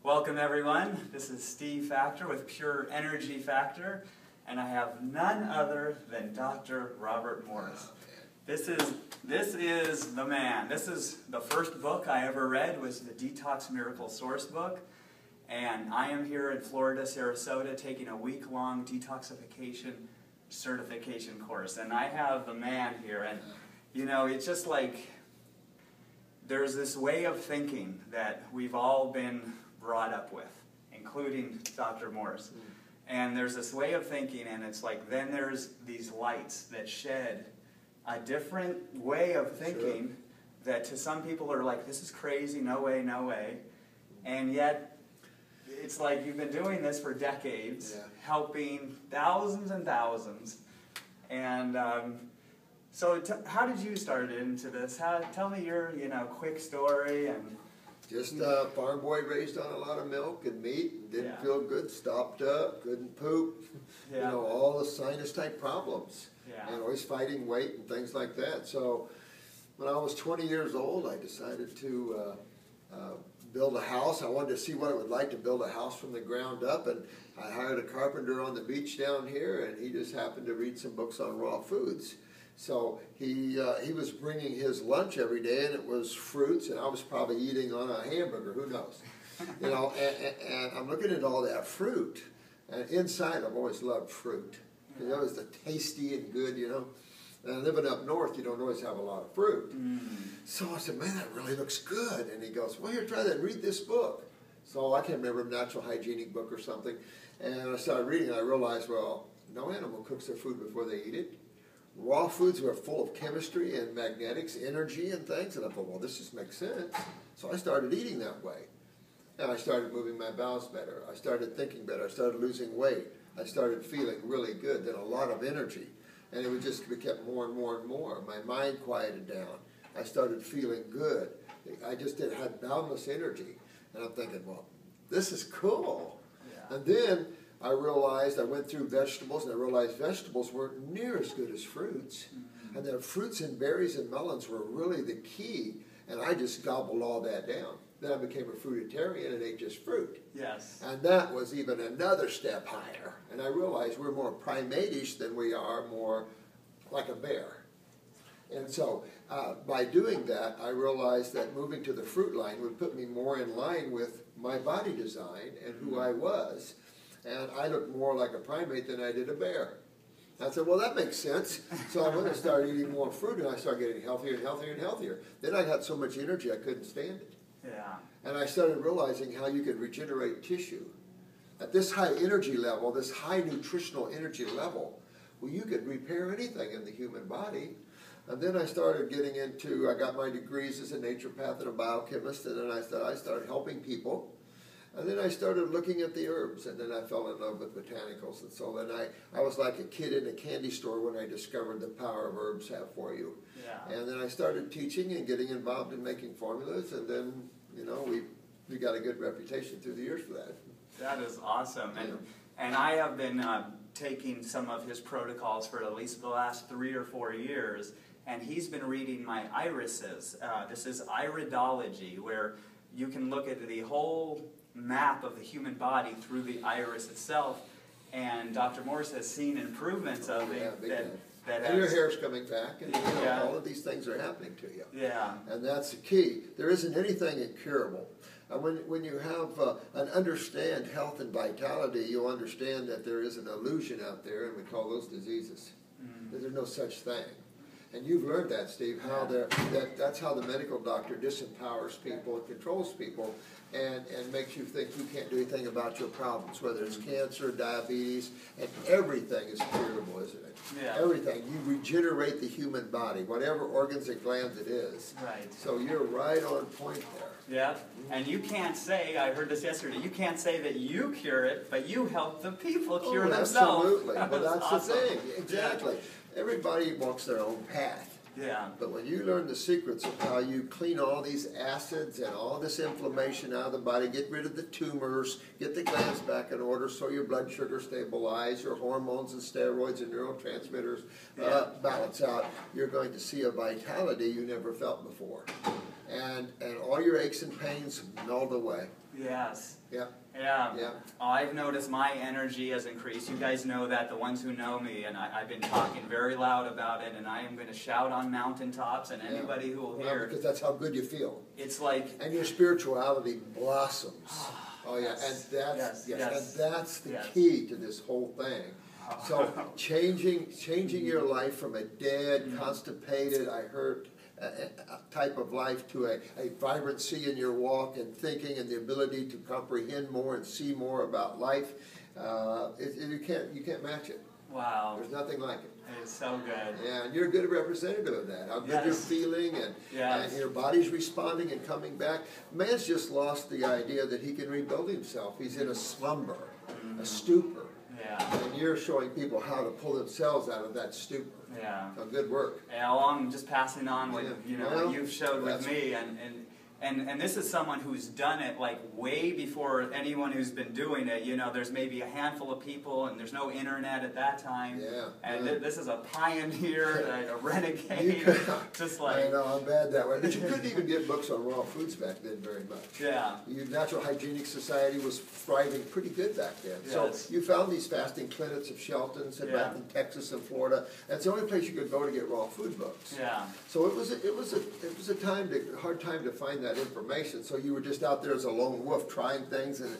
Welcome everyone. This is Steve Factor with Pure Energy Factor, and I have none other than Dr. Robert Morse. This is the man. This is the first book I ever read, was the Detox Miracle Source book, and I am here in Florida, Sarasota, taking a week-long detoxification certification course, and I have the man here, and you know, it's just like there's this way of thinking that we've all been brought up with, including Dr. Morse. And there's this way of thinking, and it's like then there's these lights that shed a different way of thinking that to some people are like, this is crazy, no way, no way. And yet, it's like you've been doing this for decades, helping thousands and thousands. And so how did you start into this? Tell me your quick story. And just a farm boy raised on a lot of milk and meat, didn't feel good, stopped up, couldn't poop, you know, all the sinus type problems, and always fighting weight and things like that. So when I was 20 years old, I decided to build a house. I wanted to see what it would like to build a house from the ground up, and I hired a carpenter on the beach down here, and he just happened to read some books on raw foods. So he was bringing his lunch every day, and it was fruits, and I was probably eating on a hamburger, who knows? You know, and I'm looking at all that fruit, and inside I've always loved fruit. You know, it's the tasty and good, you know. And living up north, you don't always have a lot of fruit. So I said, man, that really looks good. And he goes, well, here, try that, read this book. So I can't remember, natural hygienic book or something. And I started reading, and I realized, well, no animal cooks their food before they eat it. Raw foods were full of chemistry and magnetics, energy and things, and I thought, well, this just makes sense. So I started eating that way. And I started moving my bowels better. I started thinking better. I started losing weight. I started feeling really good, then a lot of energy. And it would just become more and more and more. My mind quieted down. I started feeling good. I just had boundless energy. And I'm thinking, well, this is cool. And then I realized, I went through vegetables, and I realized vegetables weren't near as good as fruits. And that fruits and berries and melons were really the key, and I just gobbled all that down. Then I became a fruitarian and ate just fruit. And that was even another step higher. And I realized we're more primate-ish than we are more like a bear. And so by doing that, I realized that moving to the fruit line would put me more in line with my body design and who I was. And I looked more like a primate than I did a bear. I said, well, that makes sense. So I went and started eating more fruit, and I started getting healthier and healthier and healthier. Then I had so much energy I couldn't stand it. And I started realizing how you could regenerate tissue. At this high energy level, this high nutritional energy level, well, you could repair anything in the human body. And then I started getting into, I got my degrees as a naturopath and a biochemist, and then I started helping people. And then I started looking at the herbs, and then I fell in love with botanicals. And so then I was like a kid in a candy store when I discovered the power of herbs have for you. And then I started teaching and getting involved in making formulas, and then, you know, we got a good reputation through the years for that. That is awesome. And I have been taking some of his protocols for at least the last 3 or 4 years, and he's been reading my irises. This is Iridology, where you can look at the whole map of the human body through the iris itself, and Dr. Morse has seen improvements of it. And your hair's coming back, and you know, all of these things are happening to you. And that's the key. There isn't anything incurable. When you have an understand health and vitality, you'll understand that there is an illusion out there, and we call those diseases. There's no such thing. And you've learned that, Steve, how that's how the medical doctor disempowers people and controls people and makes you think you can't do anything about your problems, whether it's cancer, diabetes, and everything is curable, isn't it? Everything. You regenerate the human body, whatever organs and glands it is. So you're right on point there. And you can't say, I heard this yesterday, you can't say that you cure it, but you help the people cure themselves. Absolutely. But that's awesome. The thing. Exactly. Everybody walks their own path. But when you learn the secrets of how you clean all these acids and all this inflammation out of the body, get rid of the tumors, get the glands back in order so your blood sugar stabilize, your hormones and steroids and neurotransmitters balance out, you're going to see a vitality you never felt before. And all your aches and pains melt away. Yes. Yeah. Yeah. Yeah. I've noticed my energy has increased. You guys know that, the ones who know me, and I've been talking very loud about it, and I am going to shout on mountaintops, and anybody who will hear. Because that's how good you feel. It's like. And your spirituality blossoms. Oh yeah, Yes. and that's Yes. and that's the key to this whole thing. So changing your life from a dead, constipated, I hurt type of life to a vibrancy in your walk and thinking and the ability to comprehend more and see more about life. You can't match it. Wow. There's nothing like it. It's so good. Yeah, and you're a good representative of that. How good you're feeling and your body's responding and coming back. Man's just lost the idea that he can rebuild himself. He's in a slumber, a stupor. Yeah. And you're showing people how to pull themselves out of that stupor. Yeah. So good work. Yeah, well, I'm just passing on what what you've showed with me, and this is someone who's done it like way before anyone who's been doing it. You know, there's maybe a handful of people, and there's no internet at that time. Yeah. And this is a pioneer, a renegade. Just like. I know, I'm bad that way. But you couldn't even get books on raw foods back then very much. Yeah. Your Natural Hygienic Society was thriving pretty good back then. Yes. So you found these fasting clinics of Shelton's and back in Texas and Florida. That's the only place you could go to get raw food books. Yeah. So it was a hard time to find that information. So you were just out there as a lone wolf trying things and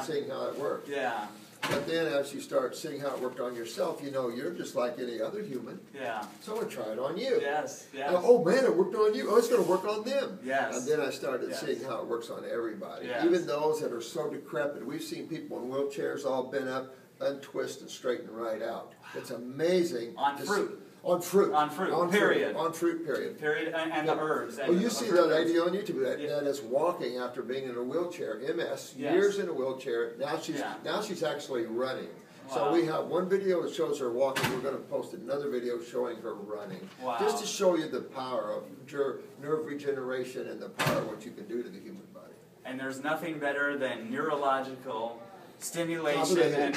seeing how it worked. Yeah. But then as you start seeing how it worked on yourself, you know you're just like any other human. Yeah. So I try it on you. Yes. Yes. Oh man, it worked on you. Oh, it's going to work on them. Yes. And then I started seeing how it works on everybody. Yes. Even those that are so decrepit. We've seen people in wheelchairs all bent up, untwist and straighten right out. It's amazing. On fruit. On fruit. On fruit. On period. On fruit. Period. Period. And the herbs. Well, you see that lady on YouTube that is walking after being in a wheelchair, MS, years in a wheelchair. Now she's actually running. Wow. So we have one video that shows her walking. We're going to post another video showing her running. Wow. Just to show you the power of nerve regeneration and the power of what you can do to the human body. And there's nothing better than neurological stimulation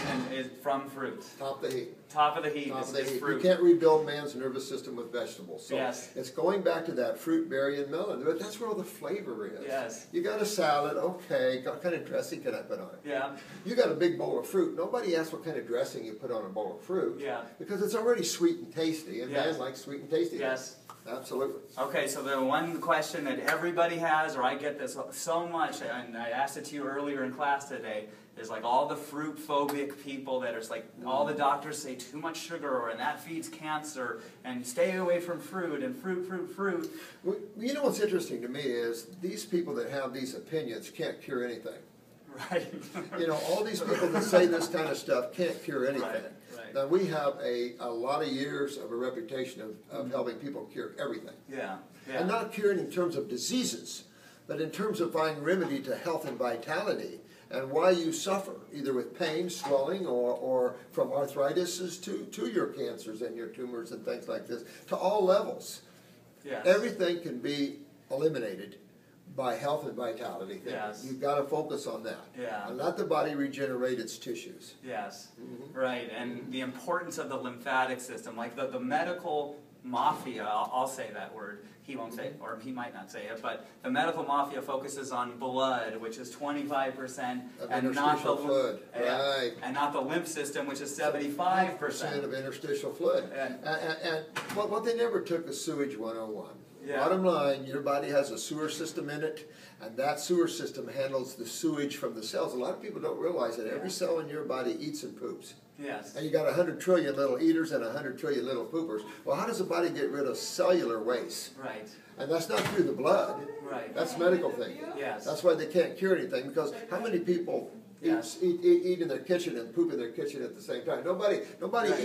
from fruit. Top of the heat. Top of the heat is fruit. You can't rebuild man's nervous system with vegetables. So it's going back to that fruit, berry, and melon. But that's where all the flavor is. Yes. You got a salad, okay. What kind of dressing can I put on it? Yeah. You got a big bowl of fruit. Nobody asks what kind of dressing you put on a bowl of fruit. Yeah. Because it's already sweet and tasty, and man likes sweet and tasty. Yes. Absolutely. Okay, so the one question that everybody has, or I get this so much, and I asked it to you earlier in class today, is like all the fruit phobic people that are like, all the doctors say too much sugar, and that feeds cancer, and stay away from fruit, and fruit. Well, you know what's interesting to me is these people that have these opinions can't cure anything. Right. You know, all these people that say this kind of stuff can't cure anything. Right. Now, we have a lot of years of a reputation of helping people cure everything. Yeah. And not curing in terms of diseases, but in terms of finding remedy to health and vitality and why you suffer, either with pain, swelling, or from arthritis to your cancers and your tumors and things like this, to all levels. Yes. Everything can be eliminated by health and vitality. Yes. You've got to focus on that. Yeah. And let the body regenerate its tissues. Yes. Right. And the importance of the lymphatic system, like the medical mafia, I'll say that word. He won't say it, or he might not say it, but the medical mafia focuses on blood, which is 25%, and not the fluid. Right. And not the lymph system, which is 75% of interstitial fluid. And what they never took is sewage 101. Yeah. Bottom line, your body has a sewer system in it, and that sewer system handles the sewage from the cells. A lot of people don't realize that every cell in your body eats and poops. Yes. And you got 100 trillion little eaters and 100 trillion little poopers. Well, how does the body get rid of cellular waste? Right. And that's not through the blood. Right. That's medical thinking. Yes. That's why they can't cure anything, because how many people eat in their kitchen and poop in their kitchen at the same time? Nobody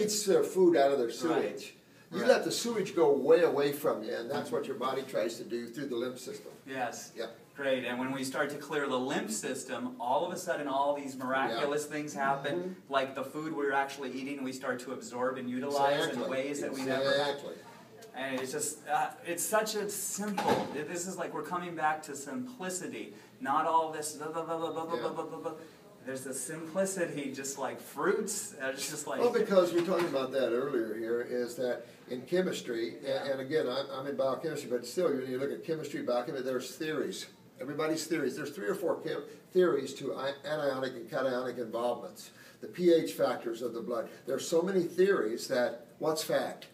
eats their food out of their sewage. You let the sewage go way away from you, and that's what your body tries to do through the lymph system. Yes. Yep. Great. And when we start to clear the lymph system, all of a sudden all these miraculous things happen, like the food we're actually eating we start to absorb and utilize in ways that we never had. And it's just, it's such a simple, this is like we're coming back to simplicity, not all this blah, blah, blah, blah, blah, blah, blah, blah, blah. There's a simplicity, just like fruits. It's just like. Well, because we were talking about that earlier here, is that in chemistry, and again, I'm in biochemistry, but still, when you look at chemistry, biochemistry, there's theories. everybody's theories. There's 3 or 4 theories to anionic and cationic involvements, the pH factors of the blood. There's so many theories that what's fact?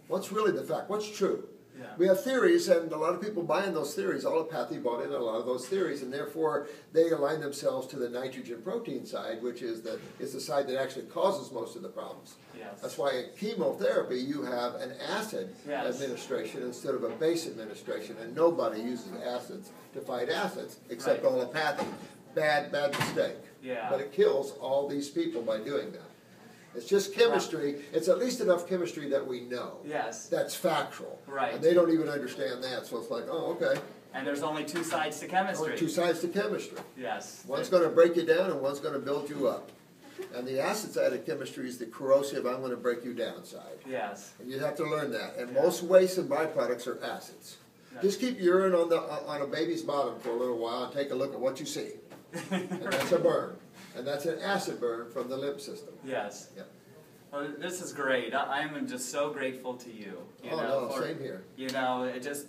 What's really the fact? What's true? Yeah. We have theories, and a lot of people buy in those theories. Allopathy bought in a lot of those theories, and therefore they align themselves to the nitrogen protein side, which is the side that actually causes most of the problems. Yes. That's why in chemotherapy you have an acid administration instead of a base administration, and nobody uses acids to fight acids except allopathy. Bad mistake. Yeah. But it kills all these people by doing that. It's just chemistry. It's at least enough chemistry that we know. Yes. That's factual. Right. And they don't even understand that, so it's like, oh, okay. And there's only 2 sides to chemistry. Only 2 sides to chemistry. Yes. One's going to break you down and one's going to build you up. And the acid side of chemistry is the corrosive, I'm going to break you down side. Yes. And you have to learn that. And most wastes and byproducts are acids. Yes. Just keep urine on a baby's bottom for a little while and take a look at what you see. And that's a burn. And that's an acid burn from the lymph system. Yes. Yeah. Well, this is great. I'm just so grateful to you. Same here. You know, it just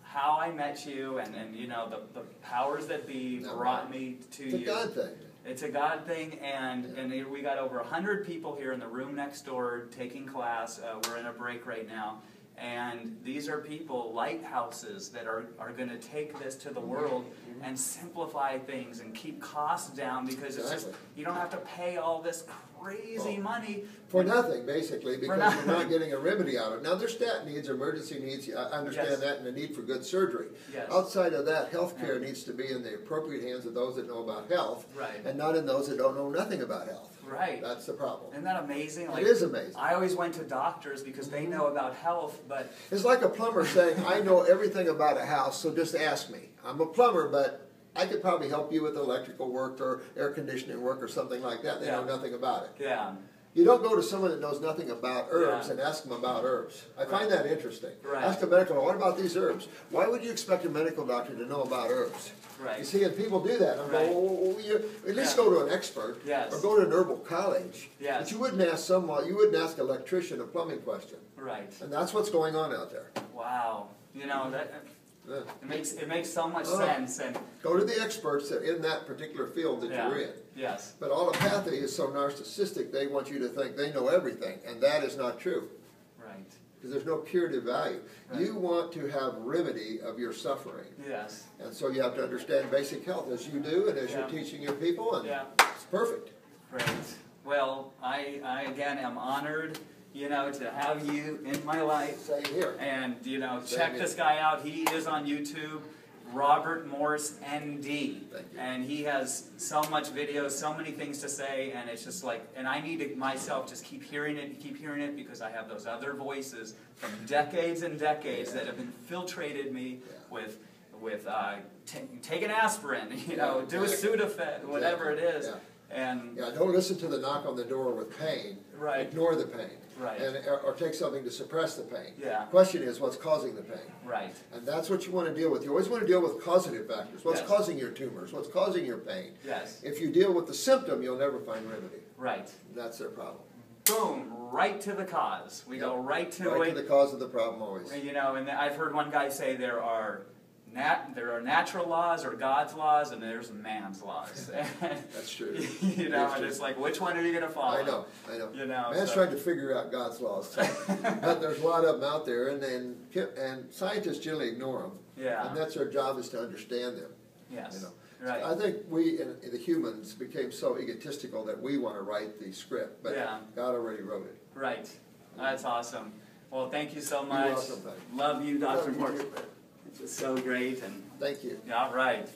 how I met you, and you know, the powers that be brought me to you. It's a God thing. It's a God thing, and we got over 100 people here in the room next door taking class. We're in a break right now. And these are people, lighthouses, that are going to take this to the world and simplify things and keep costs down, because it's just, you don't have to pay all this crazy money. For nothing, basically, because you're not getting a remedy out of it. Now, there's stat needs, emergency needs, I understand that, and the need for good surgery. Yes. Outside of that, healthcare needs to be in the appropriate hands of those that know about health, right, and not in those that don't know nothing about health. Right. That's the problem. Isn't that amazing? Like, it is amazing. I always went to doctors because they know about health, but... It's like a plumber saying, I know everything about a house, so just ask me. I'm a plumber, but I could probably help you with electrical work or air conditioning work or something like that. They know nothing about it. Yeah. You don't go to someone that knows nothing about herbs and ask them about herbs. I find that interesting. Right. Ask a medical, what about these herbs? Why would you expect a medical doctor to know about herbs? Right. You see, and people do that. I'm going, well, at least go to an expert, or go to an herbal college. Yes. But you wouldn't ask someone, you wouldn't ask an electrician a plumbing question. Right. And that's what's going on out there. Wow. You know, it makes so much sense. And go to the experts that in that particular field that you're in. Yes. But allopathy is so narcissistic, they want you to think they know everything, and that is not true. Right. Because there's no curative value. Right. You want to have remedy of your suffering. Yes. And so you have to understand basic health as you do and as you're teaching your people, and it's perfect. Great. Well, I again am honored, you know, to have you in my life. Same here. And, you know, check this guy out. He is on YouTube, Robert Morse, ND. Thank you. And he has so much videos, so many things to say, and it's just like, and I need to myself just keep hearing it because I have those other voices from decades and decades that have infiltrated me with take an aspirin, you know, do a Sudafed, whatever it is. And don't listen to the knock on the door with pain. Right. Ignore the pain. Right. Or take something to suppress the pain. Yeah. The question is, what's causing the pain? Right. And that's what you want to deal with. You always want to deal with causative factors. What's causing your tumors? What's causing your pain? Yes. If you deal with the symptom, you'll never find remedy. Right. And that's their problem. Boom, right to the cause. We go right to it. Right to the cause of the problem always. You know, and I've heard one guy say there are natural laws or God's laws, and there's man's laws. That's true. You know, and it's like, which one are you going to follow? I know. You know, man's trying to figure out God's laws, but there's a lot of them out there, and scientists generally ignore them. Yeah. And that's our job, is to understand them. Yes. You know. Right. I think we, the humans, became so egotistical that we want to write the script, but God already wrote it. Right. That's awesome. Well, thank you so much. You're welcome, buddy. Love you, Dr. Morse. It's just so great. And thank you. All right.